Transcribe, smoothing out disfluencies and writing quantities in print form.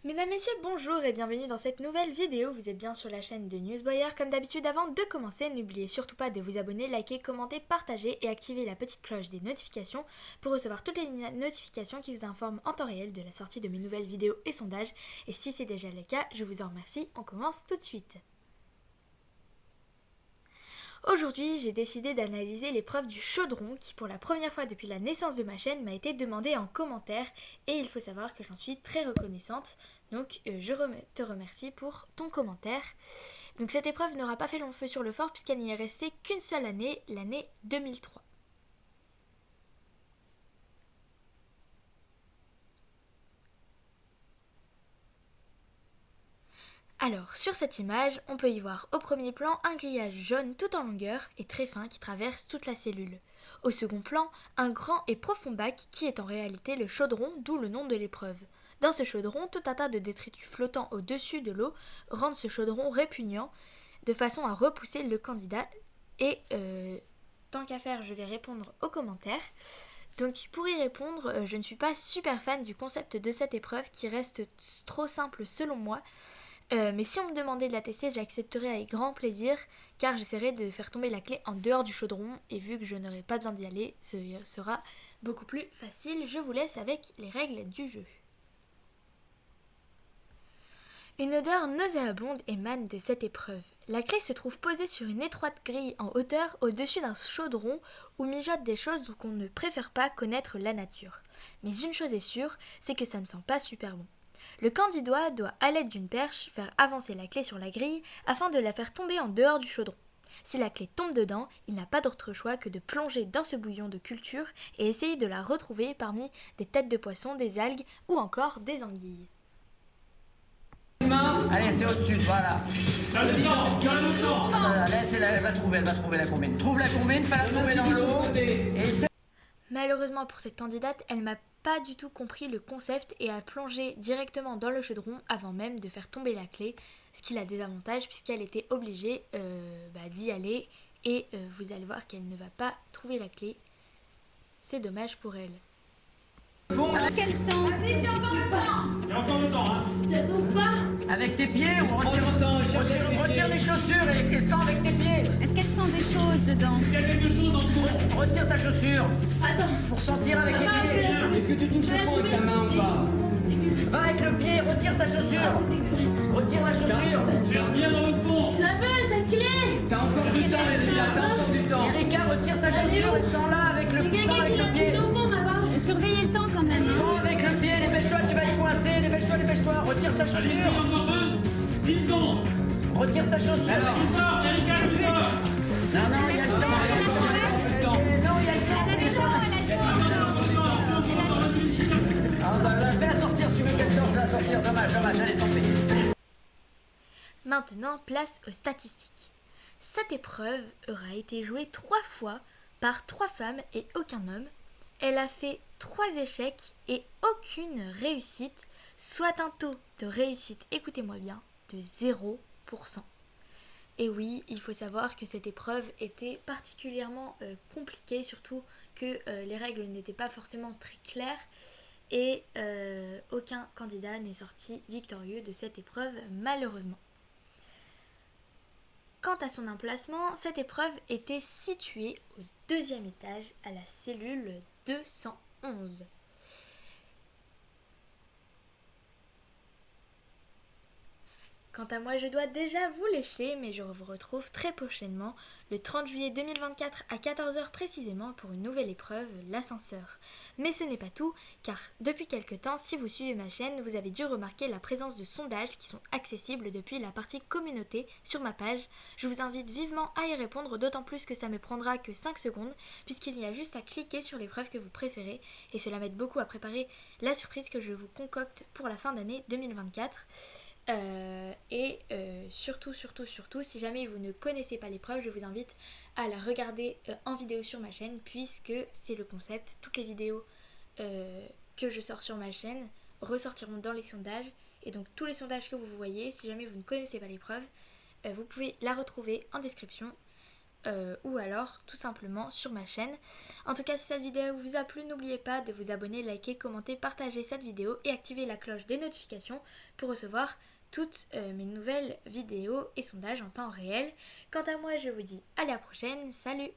Mesdames, Messieurs, bonjour et bienvenue dans cette nouvelle vidéo. Vous êtes bien sur la chaîne de Newsboyer. Comme d'habitude, avant de commencer, n'oubliez surtout pas de vous abonner, liker, commenter, partager et activer la petite cloche des notifications pour recevoir toutes les notifications qui vous informent en temps réel de la sortie de mes nouvelles vidéos et sondages. Et si c'est déjà le cas, je vous en remercie. On commence tout de suite. Aujourd'hui, j'ai décidé d'analyser l'épreuve du chaudron qui, pour la première fois depuis la naissance de ma chaîne, m'a été demandée en commentaire et il faut savoir que j'en suis très reconnaissante. Donc, je te remercie pour ton commentaire. Donc, cette épreuve n'aura pas fait long feu sur le fort puisqu'elle n'y est restée qu'une seule année, l'année 2003. Alors, sur cette image, on peut y voir au premier plan un grillage jaune tout en longueur et très fin qui traverse toute la cellule. Au second plan, un grand et profond bac qui est en réalité le chaudron, d'où le nom de l'épreuve. Dans ce chaudron, tout un tas de détritus flottants au-dessus de l'eau rendent ce chaudron répugnant de façon à repousser le candidat. Et tant qu'à faire, je vais répondre aux commentaires. Donc pour y répondre, je ne suis pas super fan du concept de cette épreuve qui reste trop simple selon moi. Mais si on me demandait de la tester, je l'accepterais avec grand plaisir car j'essaierai de faire tomber la clé en dehors du chaudron et vu que je n'aurai pas besoin d'y aller, ce sera beaucoup plus facile. Je vous laisse avec les règles du jeu. Une odeur nauséabonde émane de cette épreuve. La clé se trouve posée sur une étroite grille en hauteur au-dessus d'un chaudron où mijotent des choses qu'on ne préfère pas connaître la nature. Mais une chose est sûre, c'est que ça ne sent pas super bon. Le candidat doit, à l'aide d'une perche, faire avancer la clé sur la grille afin de la faire tomber en dehors du chaudron. Si la clé tombe dedans, il n'a pas d'autre choix que de plonger dans ce bouillon de culture et essayer de la retrouver parmi des têtes de poisson, des algues ou encore des anguilles. Allez, c'est au-dessus, voilà. Elle va trouver la combine. Trouve la combine, fais-la tomber dans l'eau. Et Malheureusement pour cette candidate, elle m'a pas du tout compris le concept et a plongé directement dans le chaudron avant même de faire tomber la clé, ce qui a des avantages puisqu'elle était obligée d'y aller et vous allez voir qu'elle ne va pas trouver la clé. C'est dommage pour elle. Quel temps? Vas-y, tu as encore le temps. Il y a encore le temps, hein. Tu la trouves pas? avec tes pieds, on retire les chaussures et sans avec tes pieds. Est-ce qu'elle sent des choses dedans? Il y a quelque chose dans le fond. Retire ta chaussure Attends. pour sentir avec les pieds. Est-ce que tu touches le fond avec ta main ou pas? Va avec le pied, retire ta chaussure. Retire la chaussure. Cherche bien dans le fond. La veux, ta clé? T'as encore du temps, Erika, t'as encore du temps. Erika, retire ta chaussure et sens-la avec le pied. Surveillez le temps quand même. Sens avec le pied, dépêche-toi, tu vas y coincer. Dépêche-toi. Retire ta Allez, c'est chaussure. encore 10 secondes. Retire ta chaussure. Il sort, Erika, il sort. Non, il y a le temps. Non, il y a le temps. Ah bah fais-la sortir si tu veux qu'elle sorte, fais-la sortir. Dommage, elle est tombée. Maintenant, place aux statistiques. Cette épreuve aura été jouée 3 fois par 3 femmes et aucun homme. Elle a fait 3 échecs et aucune réussite, soit un taux de réussite, écoutez-moi bien, de 0%. Et oui, il faut savoir que cette épreuve était particulièrement compliquée, surtout que les règles n'étaient pas forcément très claires et aucun candidat n'est sorti victorieux de cette épreuve malheureusement. Quant à son emplacement, cette épreuve était située au 2e étage à la cellule 211. Quant à moi, je dois déjà vous laisser, mais je vous retrouve très prochainement, le 30 juillet 2024 à 14h précisément pour une nouvelle épreuve, l'ascenseur. Mais ce n'est pas tout, car depuis quelque temps, si vous suivez ma chaîne, vous avez dû remarquer la présence de sondages qui sont accessibles depuis la partie communauté sur ma page. Je vous invite vivement à y répondre, d'autant plus que ça me prendra que 5 secondes, puisqu'il y a juste à cliquer sur l'épreuve que vous préférez, et cela m'aide beaucoup à préparer la surprise que je vous concocte pour la fin d'année 2024. Surtout, si jamais vous ne connaissez pas l'épreuve, je vous invite à la regarder en vidéo sur ma chaîne, puisque c'est le concept. Toutes les vidéos que je sors sur ma chaîne ressortiront dans les sondages, et donc tous les sondages que vous voyez, si jamais vous ne connaissez pas l'épreuve, vous pouvez la retrouver en description. ou alors tout simplement sur ma chaîne. En tout cas, si cette vidéo vous a plu, n'oubliez pas de vous abonner, liker, commenter, partager cette vidéo et activer la cloche des notifications pour recevoir toutes mes nouvelles vidéos et sondages en temps réel. Quant à moi, je vous dis à la prochaine, salut!